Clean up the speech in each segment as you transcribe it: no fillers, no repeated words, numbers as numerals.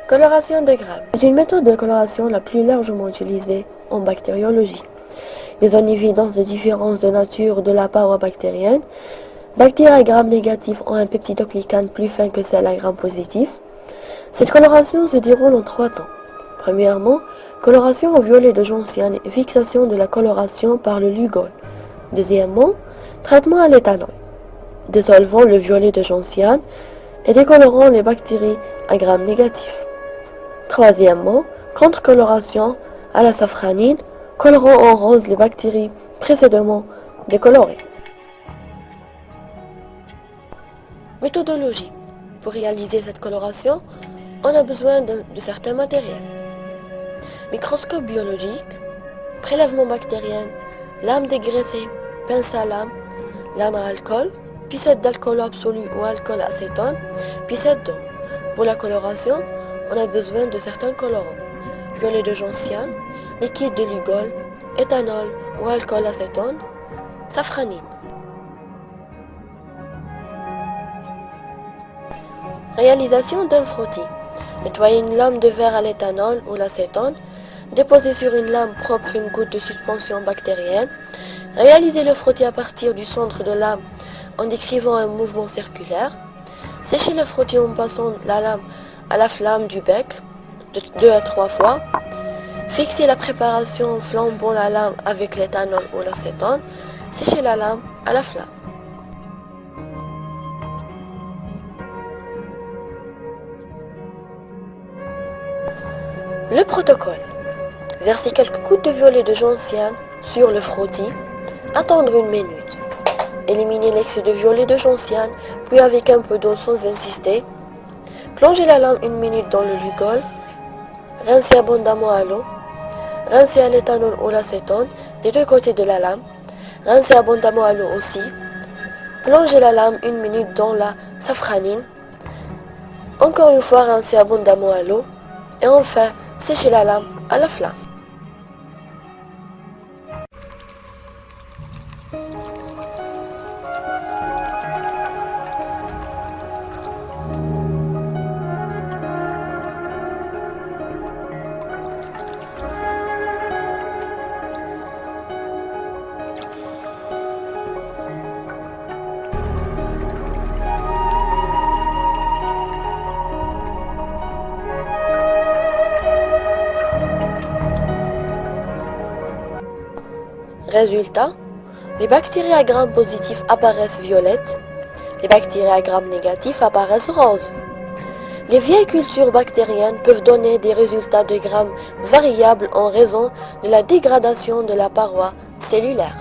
Coloration de grammes. C'est une méthode de coloration la plus largement utilisée en bactériologie. Mise en évidence de différences de nature de la paroi bactérienne. Bactéries à Gram négatif ont un peptidoglycane plus fin que celles à Gram positif. Cette coloration se déroule en 3 temps. Premièrement, coloration au violet de gentiane et fixation de la coloration par le Lugol. Deuxièmement, traitement à l'éthanol, dissolvant le violet de gentiane et décolorant les bactéries à Gram négatif. Troisièmement, contre-coloration à la safranine, colorant en rose les bactéries précédemment décolorées. Méthodologie. Pour réaliser cette coloration, on a besoin de certains matériels. Microscope biologique, prélèvement bactérien, lame dégraissée, pince à lame à alcool, pipette d'alcool absolu ou alcool acétone, pipette d'eau. Pour la coloration, on a besoin de certains colorants. Violet de gentiane, liquide de Lugol, éthanol ou alcool acétone, safranine. Réalisation d'un frottis. Nettoyer une lame de verre à l'éthanol ou l'acétone. Déposer sur une lame propre une goutte de suspension bactérienne. Réaliser le frottis à partir du centre de lame en décrivant un mouvement circulaire. Sécher le frottis en passant la lame à la flamme du bec de 2 à 3 fois. Fixer la préparation en flambant la lame avec l'éthanol ou l'acétone. Sécher la lame à la flamme. Le protocole. Verser quelques gouttes de violet de gentiane sur le frottis. Attendre 1 minute. Éliminer l'excès de violet de gentiane, puis avec un peu d'eau sans insister. Plonger la lame 1 minute dans le Lugol. Rincer abondamment à l'eau. Rincer à l'éthanol ou l'acétone des 2 côtés de la lame. Rincer abondamment à l'eau aussi. Plonger la lame 1 minute dans la safranine. Encore une fois rincer abondamment à l'eau. Et enfin, sécher la lame à la flamme. Résultat, les bactéries à Gram positif apparaissent violettes, les bactéries à Gram négatif apparaissent roses. Les vieilles cultures bactériennes peuvent donner des résultats de Gram variables en raison de la dégradation de la paroi cellulaire.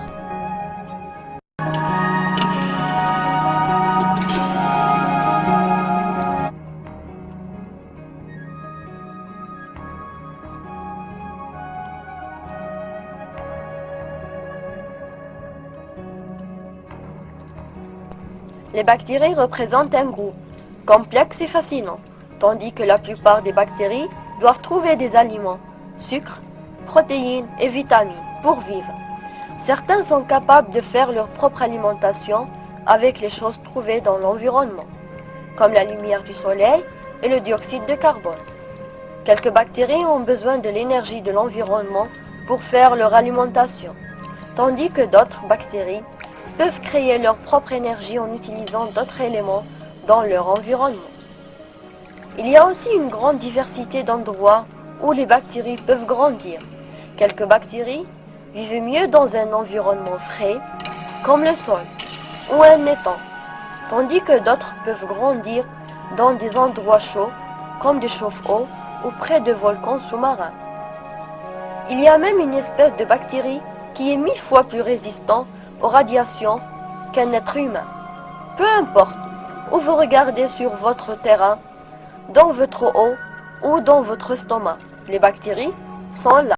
Les bactéries représentent un groupe complexe et fascinant, tandis que la plupart des bactéries doivent trouver des aliments, sucres, protéines et vitamines pour vivre. Certains sont capables de faire leur propre alimentation avec les choses trouvées dans l'environnement, comme la lumière du soleil et le dioxyde de carbone. Quelques bactéries ont besoin de l'énergie de l'environnement pour faire leur alimentation, tandis que d'autres bactéries peuvent créer leur propre énergie en utilisant d'autres éléments dans leur environnement. Il y a aussi une grande diversité d'endroits où les bactéries peuvent grandir. Quelques bactéries vivent mieux dans un environnement frais, comme le sol ou un étang, tandis que d'autres peuvent grandir dans des endroits chauds, comme des chauffe-eau ou près de volcans sous-marins. Il y a même une espèce de bactérie qui est 1000 fois plus résistant aux radiations qu'un être humain. Peu importe où vous regardez sur votre terrain, dans votre eau ou dans votre estomac, les bactéries sont là.